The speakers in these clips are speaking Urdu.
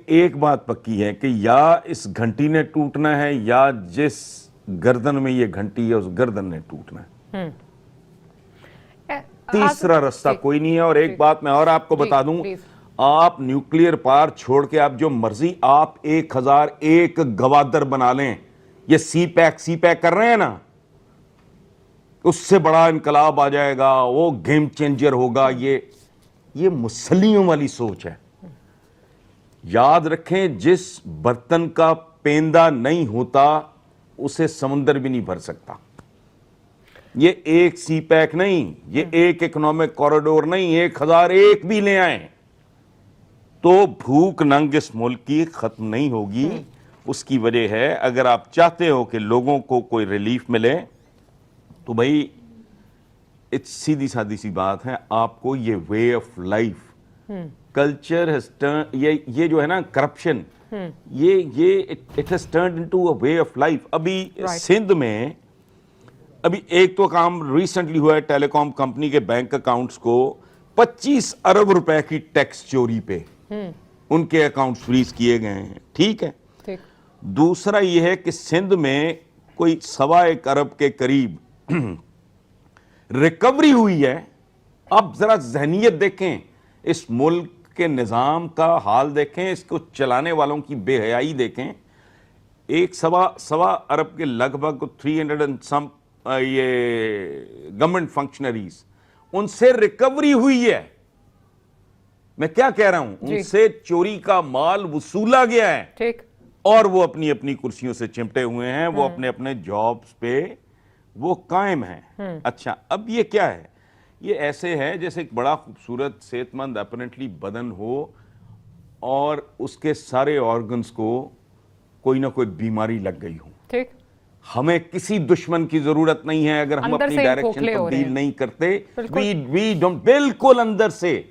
ایک بات پکی ہے کہ یا اس گھنٹی نے ٹوٹنا ہے یا جس گردن میں یہ گھنٹی ہے اس گردن نے ٹوٹنا ہے. تیسرا رستہ کوئی نہیں ہے. اور ایک بات میں اور آپ کو بتا دوں, آپ نیوکلیئر پار چھوڑ کے آپ جو مرضی آپ 1001 گوادر بنا لیں, یہ سی پیک کر رہے ہیں نا, اس سے بڑا انقلاب آ جائے گا, وہ گیم چینجر ہوگا. یہ مسلیوں والی سوچ ہے. یاد رکھیں جس برتن کا پیندہ نہیں ہوتا اسے سمندر بھی نہیں بھر سکتا. یہ ایک سی پیک نہیں, یہ ایک اکنامک کوریڈور نہیں, 1001 بھی لے آئیں تو بھوک ننگ اس ملک کی ختم نہیں ہوگی. اس کی وجہ ہے اگر آپ چاہتے ہو کہ لوگوں کو کوئی ریلیف ملے تو بھائی سیدھی سادی سی بات ہے, آپ کو یہ وے آف لائف کلچر یہ جو ہے نا کرپشن, یہ it has turned into a way of life. ابھی سندھ میں ابھی ایک تو کام ریسنٹلی ہوا ہے, ٹیلی کام کمپنی کے بینک اکاؤنٹس کو 25 ارب روپے کی ٹیکس چوری پہ ان کے اکاؤنٹس فریز کیے گئے ہیں. ٹھیک ہے. دوسرا یہ ہے کہ سندھ میں کوئی 1.25 ارب کے قریب ریکوری ہوئی ہے. اب ذرا ذہنیت دیکھیں, اس ملک کے نظام کا حال دیکھیں, اس کو چلانے والوں کی بے حیائی دیکھیں. 1.25 ارب کے لگ بھگ 300 and some یہ گورنمنٹ فنکشنریز, ان سے ریکوری ہوئی ہے. میں کیا کہہ رہا ہوں, ان سے چوری کا مال وصولا گیا ہے. ٹھیک. اور وہ اپنی اپنی کرسیوں سے چمٹے ہوئے ہیں, وہ اپنے اپنے جابز پہ وہ قائم ہیں. اچھا, اب یہ کیا ہے؟ یہ ایسے ہے جیسے ایک بڑا خوبصورت صحت مند اپرنٹلی بدن ہو اور اس کے سارے آرگنز کو کوئی نہ کوئی بیماری لگ گئی ہو. ٹھیک. ہمیں کسی دشمن کی ضرورت نہیں ہے اگر ہم اپنی ڈائریکشن تبدیل نہیں کرتے. بالکل اندر سے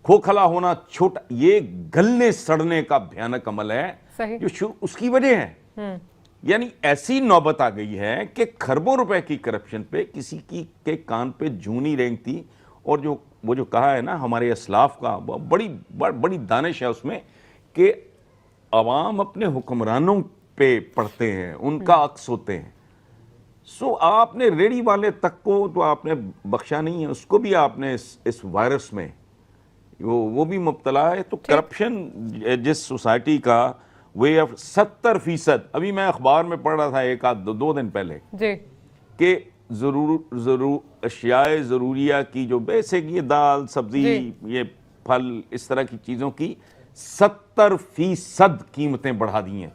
کھوکھلا ہونا, چھوٹا, یہ گلنے سڑنے کا بھیانک عمل ہے جو اس کی وجہ ہے. یعنی ایسی نوبت آ گئی ہے کہ کھربوں روپے کی کرپشن پہ کسی کی کے کان پہ جوں نہیں رینگتی. اور وہ جو کہا ہے نا ہمارے اسلاف کا, بڑی دانش ہے اس میں کہ عوام اپنے حکمرانوں پہ پڑھتے ہیں, ان کا عکس ہوتے ہیں. سو آپ نے ریڑی والے تک کو تو آپ نے بخشا نہیں ہے, اس کو بھی آپ نے اس وائرس میں وہ بھی مبتلا ہے. تو کرپشن جس سوسائٹی کا وے آف 70%, ابھی میں اخبار میں پڑھ رہا تھا ایک آدھ 2 دن پہلے کہ اشیاء ضروریہ کی جو بیسک یہ دال سبزی یہ پھل اس طرح کی چیزوں کی 70% قیمتیں بڑھا دی ہیں.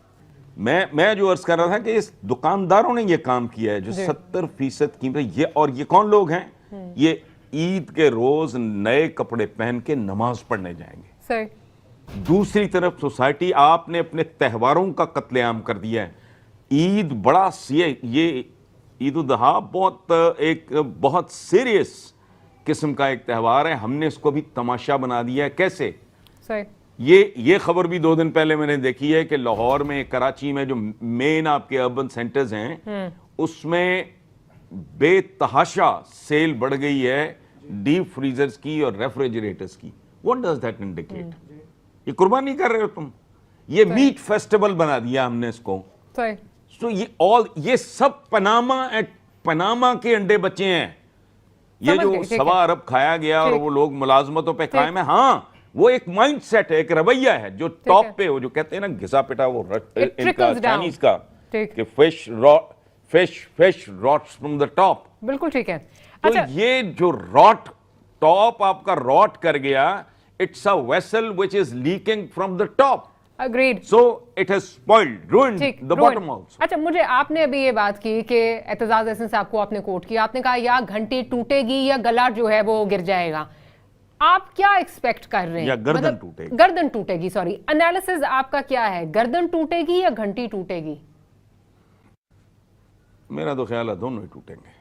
میں جو عرض کر رہا تھا کہ اس دکانداروں نے یہ کام کیا ہے جو 70% قیمتیں. اور یہ کون لوگ ہیں؟ یہ عید کے روز نئے کپڑے پہن کے نماز پڑھنے جائیں گے. دوسری طرف سوسائٹی آپ نے اپنے تہواروں کا قتل عام کر دیا ہے. عید بڑا یہ عید الاضحیٰ ایک بہت سیریس قسم کا ایک تہوار ہے. ہم نے اس کو بھی تماشا بنا دیا ہے. کیسے؟ یہ خبر بھی 2 دن پہلے میں نے دیکھی ہے کہ لاہور میں, کراچی میں جو مین آپ کے اربن سینٹرز ہیں اس میں بے تحاشا سیل بڑھ گئی ہے ڈیپ فریزرز کی اور ریفریجریٹرز کی. What does that indicate? یہ قربانی کر رہے ہو تم, یہ میٹ فیسٹیول بنا دیا ہم نے اس کو. سو یہ سب پناما کے انڈے بچے ہیں. یہ جو 1.25 ارب کھایا گیا اور وہ لوگ ملازمتوں پہ قائم ہیں. ہاں, وہ ایک مائنڈ سیٹ ہے, ایک رویہ ہے جو ٹاپ پہ ہو, جو کہتے ہیں نا گھسا پٹا وہ ان کا چائنیز کا کہ fish rots from the top. بالکل ٹھیک ہے. تو یہ جو راٹ ٹاپ آپ کا راٹ کر گیا, it's a vessel which is leaking from the top. Agreed. So it has spoiled, ruined the bottom also. اچھا, مجھے آپ نے ابھی یہ بات کی کہ اعتزاز احسن صاحب کو آپ نے کوٹ کیا, آپ نے کہا یا گھنٹی ٹوٹے گی یا گلا جو ہے وہ گر جائے گا. آپ کیا ایکسپیکٹ کر رہے ہیں؟ یا گردن ٹوٹے گی. گردن ٹوٹے گی, سوری. انالیسز آپ کا کیا ہے, گردن ٹوٹے گی یا گھنٹی ٹوٹے گی؟ میرا تو خیال ہے دونوں ہی ٹوٹیں گے.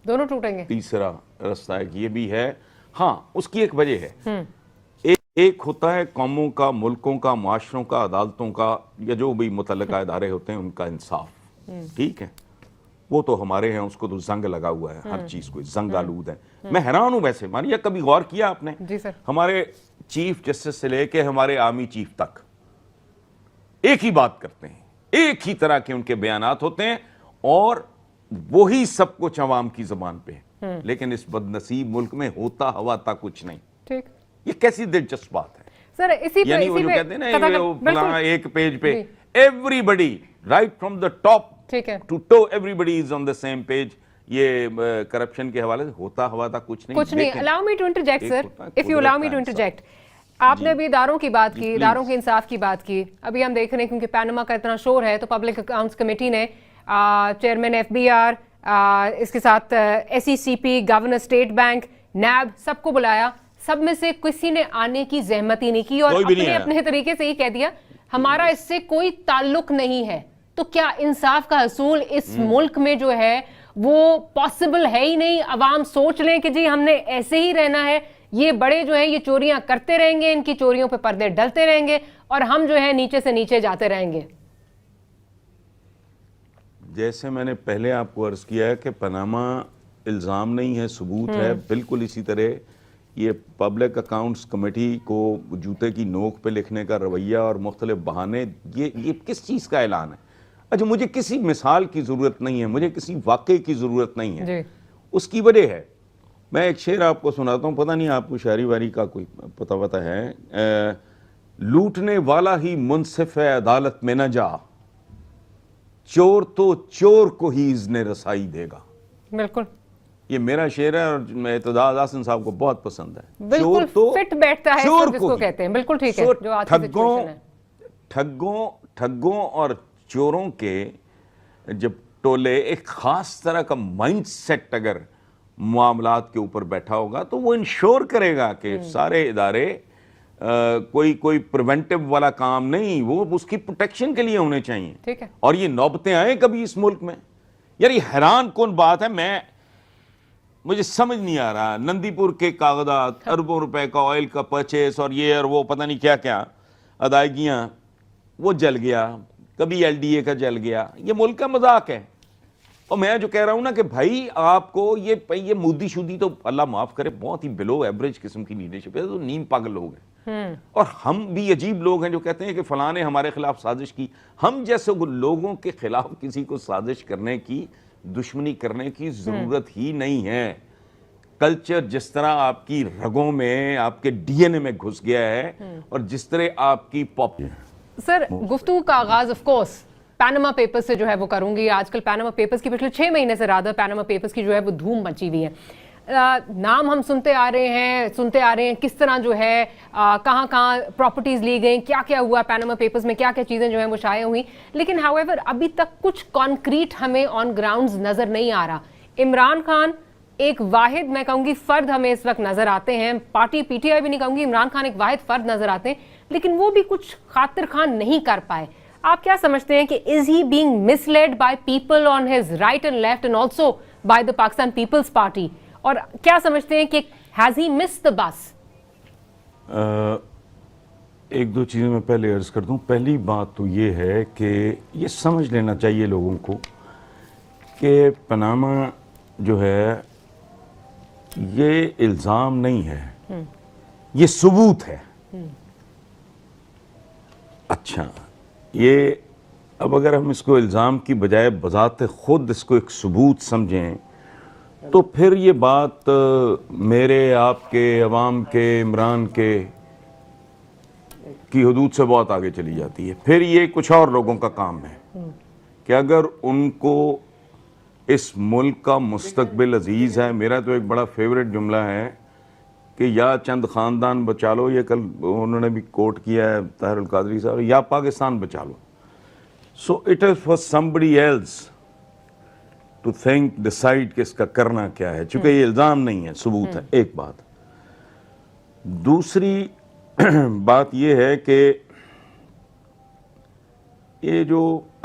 دونوں ٹوٹیں گے. تیسرا رستہ ہے کہ یہ بھی ہے. ہاں, اس کی ایک وجہ ہے. ایک ہوتا ہے قوموں کا, ملکوں کا, معاشروں کا, عدالتوں کا یا جو بھی متعلقہ ادارے ہوتے ہیں ان کا انصاف. ٹھیک ہے, وہ تو ہمارے ہیں, اس کو تو زنگ لگا ہوا ہے, ہر چیز کو زنگ آلود ہے. میں حیران ہوں ویسے, مانیے کبھی غور کیا آپ نے؟ جی سر. ہمارے چیف جسٹس سے لے کے ہمارے آرمی چیف تک ایک ہی بات کرتے ہیں, ایک ہی طرح کے ان کے بیانات ہوتے ہیں, اور وہی سب کچھ عوام کی زبان پہ ہے. لیکن اس بد نصیب ملک میں ہوتا ہوا تھا کچھ نہیں. ٹھیک, یہ کیسی دلچسپ بات ہے. سر اسی پہ یعنی وہ جو کہتے ہیں نا ایک پیج پہ everybody right from the top to to everybody is on the same page. یہ کرپشن کے حوالے سے ہوتا ہوا تھا کچھ نہیں. allow me to interject sir, if you allow me to interject. آپ نے بھی اداروں کی بات کی, اداروں کے انصاف کی بات کی. ابھی ہم دیکھ رہے ہیں کیونکہ پیناما کا اتنا شور ہے تو پبلک اکاؤنٹس کمیٹی نے چیئرمین ایف بی آر, اس کے ساتھ ایس ای سی پی, گورنر اسٹیٹ بینک, نیب, سب کو بلایا. سب میں سے کسی نے آنے کی زحمت ہی نہیں کی اور اپنے طریقے سے ہی کہہ دیا ہمارا اس سے کوئی تعلق نہیں ہے. تو کیا انصاف کا حصول اس ملک میں جو ہے وہ پاسبل ہے ہی نہیں؟ عوام سوچ لیں کہ جی ہم نے ایسے ہی رہنا ہے, یہ بڑے جو ہیں یہ چوریاں کرتے رہیں گے, ان کی چوریوں پہ پردے ڈلتے رہیں گے اور ہم جو ہے نیچے سے نیچے جاتے رہیں گے. جیسے میں نے پہلے آپ کو عرض کیا ہے کہ پاناما الزام نہیں ہے, ثبوت ہے. بالکل اسی طرح یہ پبلک اکاؤنٹس کمیٹی کو جوتے کی نوک پہ لکھنے کا رویہ اور مختلف بہانے, یہ کس چیز کا اعلان ہے؟ اچھا, مجھے کسی مثال کی ضرورت نہیں ہے, مجھے کسی واقعے کی ضرورت نہیں ہے. اس کی وجہ ہے, میں ایک شعر آپ کو سناتا ہوں, پتہ نہیں آپ کو شاعری واری کا کوئی پتہ ہے. لوٹنے والا ہی منصف ہے عدالت میں نہ جا, چور تو چور کو ہی اذن رسائی دے گا. بالکل یہ میرا شعر ہے اور میں اعتداد حسن صاحب کو بہت پسند ہے. بالکل فٹ بیٹھتا ہے جس کو کہتے ہیں. بالکل ٹھیک ہے. جو آج کی سچویشن ہے, ٹھگوں اور چوروں کے جب ٹولے ایک خاص طرح کا مائنڈ سیٹ اگر معاملات کے اوپر بیٹھا ہوگا تو وہ انشور کرے گا کہ سارے ادارے کوئی پریونٹیو والا کام نہیں, وہ اس کی پروٹیکشن کے لیے ہونے چاہیے. ٹھیک ہے. اور یہ نوبتیں آئیں کبھی اس ملک میں, یار یہ حیران کن بات ہے. مجھے سمجھ نہیں آ رہا, نندی پور کے کاغذات, اربوں روپے کا آئل کا پرچیز اور یہ اور وہ پتہ نہیں کیا کیا ادائیگیاں, وہ جل گیا. کبھی ایل ڈی اے کا جل گیا. یہ ملک کا مذاق ہے. اور میں جو کہہ رہا ہوں نا کہ بھائی آپ کو یہ مودی شودی تو اللہ معاف کرے بہت ہی بلو ایوریج قسم کی لیڈرشپ ہے, تو نیم پاگل لوگ ہیں. اور ہم بھی عجیب لوگ ہیں جو کہتے ہیں کہ فلاں نے ہمارے خلاف سازش کی. ہم جیسے لوگوں کے خلاف کسی کو سازش کرنے کی, دشمنی کرنے کی ضرورت ہی نہیں ہے. کلچر جس طرح آپ کی رگوں میں, آپ کے ڈی این اے میں گھس گیا ہے, اور جس طرح آپ کی سر گفتگو کا آغاز آف کورس پیناما پیپرز سے جو ہے وہ کروں گی. آج کل پیناما پیپرز کی پچھلے 6 مہینے سے زیادہ پیناما پیپرز کی جو ہے وہ دھوم مچی ہوئی ہے. نام ہم سنتے آ رہے ہیں کس طرح جو ہے کہاں کہاں پراپرٹیز لی گئیں, کیا کیا ہوا پیناما پیپرز میں, کیا کیا چیزیں جو ہیں وہ شائع ہوئیں. لیکن however ابھی تک کچھ کانکریٹ ہمیں آن گراؤنڈز نظر نہیں آ رہا. عمران خان ایک واحد میں کہوں گی فرد ہمیں اس وقت نظر آتے ہیں, پارٹی پی ٹی آئی بھی نہیں کہوں گی, عمران خان ایک واحد فرد نظر آتے ہیں, لیکن وہ بھی کچھ خاطر خان نہیں کر پائے. آپ کیا سمجھتے ہیں کہ is he being misled by people on his right and left and also by the Pakistan People's Party, اور کیا سمجھتے ہیں کہ has he missed the bus؟ ایک دو چیزیں میں پہلے عرض کر دوں. پہلی بات تو یہ ہے کہ یہ سمجھ لینا چاہیے لوگوں کو کہ پاناما جو ہے یہ الزام نہیں ہے, یہ ثبوت ہے. اچھا, یہ اب اگر ہم اس کو الزام کی بجائے بذات خود اس کو ایک ثبوت سمجھیں تو پھر یہ بات میرے, آپ کے, عوام کے, عمران کے کی حدود سے بہت آگے چلی جاتی ہے. پھر یہ کچھ اور لوگوں کا کام ہے کہ اگر ان کو اس ملک کا مستقبل عزیز ہے. میرا تو ایک بڑا فیوریٹ جملہ ہے کہ یا چند خاندان بچا لو, یہ کل انہوں نے بھی کوٹ کیا ہے طاہر القادری صاحب, یا پاکستان بچا لو. So it is for somebody else to think, decide کہ اس کا کرنا کیا ہے, چونکہ یہ الزام نہیں ہے, ثبوت ہے. ایک بات. دوسری بات یہ ہے کہ یہ جو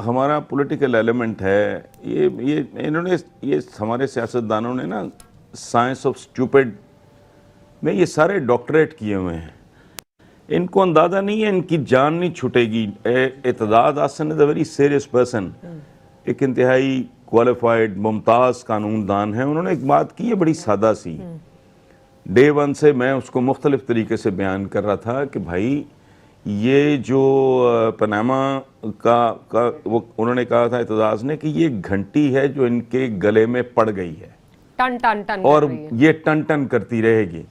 ہمارا پولیٹیکل ایلیمنٹ ہے, یہ انہوں نے, یہ ہمارے سیاستدانوں نے نا سائنس آف اسٹوپڈ میں یہ سارے ڈاکٹریٹ کیے ہوئے ہیں. ان کو اندازہ نہیں ہے, ان کی جان نہیں چھٹے گی. اعتداد حسن از اے ویری سیریس پرسن, ایک انتہائی کوالیفائڈ ممتاز قانون دان ہے. انہوں نے ایک بات کی ہے بڑی سادہ سی, ڈے ون سے میں اس کو مختلف طریقے سے بیان کر رہا تھا کہ بھائی یہ جو پاناما کا وہ انہوں نے کہا تھا اعتزاز نے کہ یہ گھنٹی ہے جو ان کے گلے میں پڑ گئی ہے ٹن ٹن ٹن اور یہ ٹن ٹن کرتی رہے گی.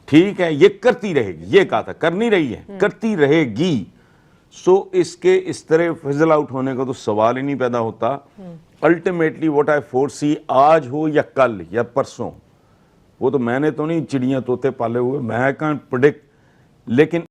ٹھیک ہے, یہ کرتی رہے گی, یہ کہا تھا, کر نہیں رہی ہے, کرتی رہے گی. سو اس کے اس طرح فضل آؤٹ ہونے کا تو سوال ہی نہیں پیدا ہوتا. الٹیمیٹلی واٹ آئی فور سی, آج ہو یا کل یا پرسوں, وہ تو میں نے تو نہیں چڑیاں طوطے پالے ہوئے, میں کہاں پریڈکٹ, لیکن